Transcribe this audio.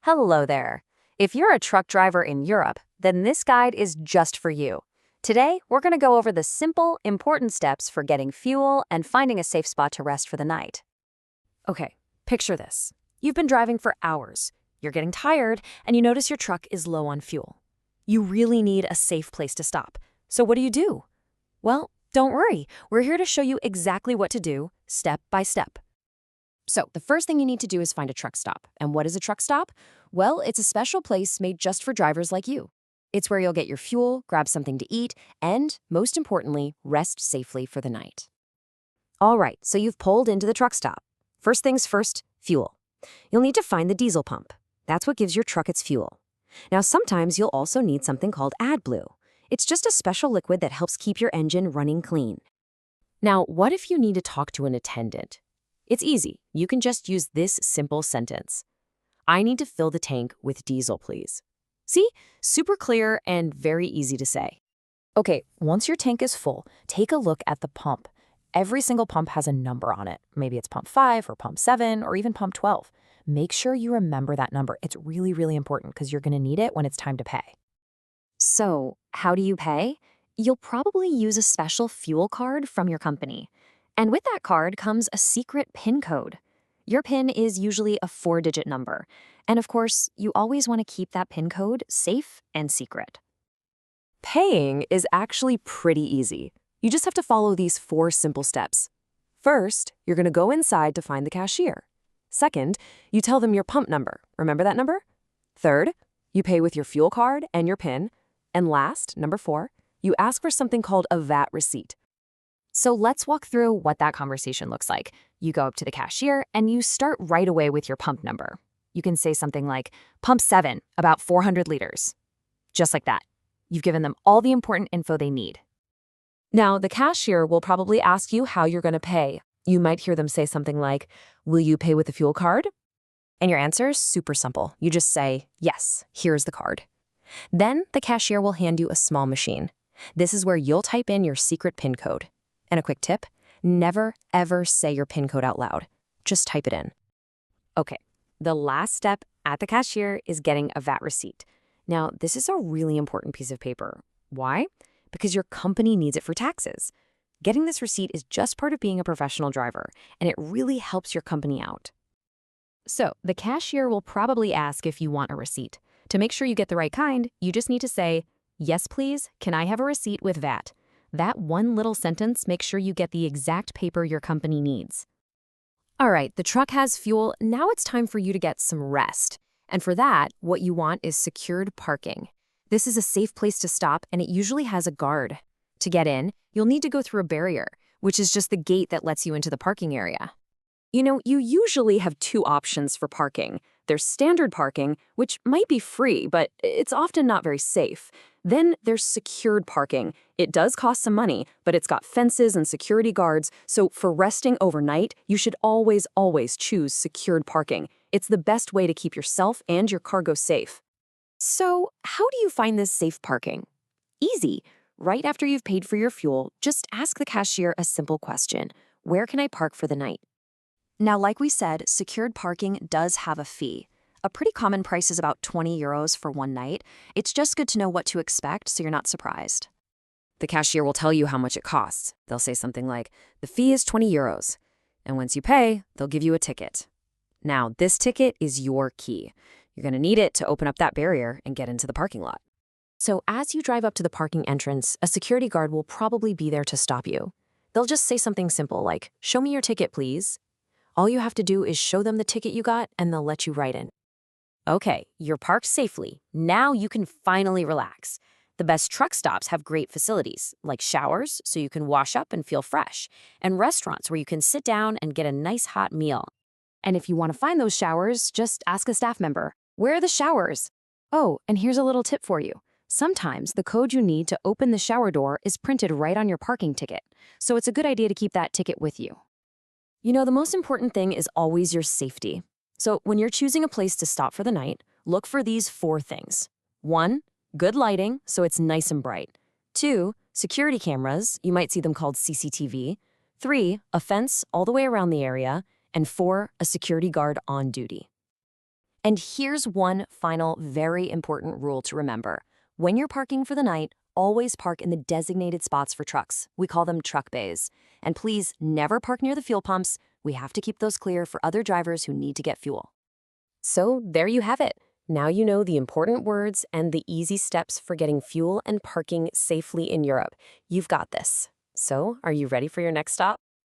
Hello there. If you're a truck driver in Europe, then this guide is just for you. Today, we're going to go over the simple, important steps for getting fuel and finding a safe spot to rest for the night. Okay, picture this. You've been driving for hours. You're getting tired, and you notice your truck is low on fuel. You really need a safe place to stop. So what do? Well, don't worry. We're here to show you exactly what to do, step by step. So the first thing you need to do is find a truck stop. And what is a truck stop? Well, it's a special place made just for drivers like you. It's where you'll get your fuel, grab something to eat, and, most importantly, rest safely for the night. All right, so you've pulled into the truck stop. First things first, fuel. You'll need to find the diesel pump. That's what gives your truck its fuel. Now, sometimes you'll also need something called AdBlue. It's just a special liquid that helps keep your engine running clean. Now, what if you need to talk to an attendant? It's easy. You can just use this simple sentence. I need to fill the tank with diesel, please. See? Super clear and very easy to say. Okay, once your tank is full, take a look at the pump. Every single pump has a number on it. Maybe it's pump 5 or pump 7 or even pump 12. Make sure you remember that number. It's really, really important because you're going to need it when it's time to pay. So, how do you pay? You'll probably use a special fuel card from your company. And with that card comes a secret PIN code. Your PIN is usually a 4-digit number. And of course, you always want to keep that PIN code safe and secret. Paying is actually pretty easy. You just have to follow these 4 simple steps. First, you're going to go inside to find the cashier. Second, you tell them your pump number. Remember that number? Third, you pay with your fuel card and your PIN. And last, number 4, you ask for something called a VAT receipt. So let's walk through what that conversation looks like. You go up to the cashier and you start right away with your pump number. You can say something like, pump 7, about 400 liters. Just like that. You've given them all the important info they need. Now, the cashier will probably ask you how you're going to pay. You might hear them say something like, will you pay with a fuel card? And your answer is super simple. You just say, yes, here's the card. Then the cashier will hand you a small machine. This is where you'll type in your secret PIN code. And a quick tip, never, ever say your PIN code out loud. Just type it in. Okay, the last step at the cashier is getting a VAT receipt. Now, this is a really important piece of paper. Why? Because your company needs it for taxes. Getting this receipt is just part of being a professional driver, and it really helps your company out. So, the cashier will probably ask if you want a receipt. To make sure you get the right kind, you just need to say, yes, please, can I have a receipt with VAT? That one little sentence makes sure you get the exact paper your company needs. All right, the truck has fuel. Now it's time for you to get some rest. And for that, what you want is secured parking. This is a safe place to stop, and it usually has a guard. To get in, you'll need to go through a barrier, which is just the gate that lets you into the parking area. You usually have 2 options for parking. There's standard parking, which might be free, but it's often not very safe. Then there's secured parking. It does cost some money, but it's got fences and security guards, so for resting overnight, you should always choose secured parking. It's the best way to keep yourself and your cargo safe. So, how do you find this safe parking? Easy. Right after you've paid for your fuel, just ask the cashier a simple question. Where can I park for the night? Now, like we said, secured parking does have a fee. A pretty common price is about 20 euros for one night. It's just good to know what to expect so you're not surprised. The cashier will tell you how much it costs. They'll say something like, the fee is 20 euros. And once you pay, they'll give you a ticket. Now, this ticket is your key. You're going to need it to open up that barrier and get into the parking lot. So as you drive up to the parking entrance, a security guard will probably be there to stop you. They'll just say something simple like, show me your ticket, please. All you have to do is show them the ticket you got, and they'll let you right in. Okay, you're parked safely. Now you can finally relax. The best truck stops have great facilities, like showers, so you can wash up and feel fresh, and restaurants where you can sit down and get a nice hot meal. And if you want to find those showers, just ask a staff member, where are the showers? Oh, and here's a little tip for you. Sometimes the code you need to open the shower door is printed right on your parking ticket, so it's a good idea to keep that ticket with you. The most important thing is always your safety. So when you're choosing a place to stop for the night, look for these 4 things. 1, good lighting, so it's nice and bright. 2, security cameras, you might see them called CCTV. 3, a fence all the way around the area. And 4, a security guard on duty. And here's one final very important rule to remember. When you're parking for the night, always park in the designated spots for trucks. We call them truck bays. And please never park near the fuel pumps. We have to keep those clear for other drivers who need to get fuel. So there you have it. Now you know the important words and the easy steps for getting fuel and parking safely in Europe. You've got this. So, are you ready for your next stop?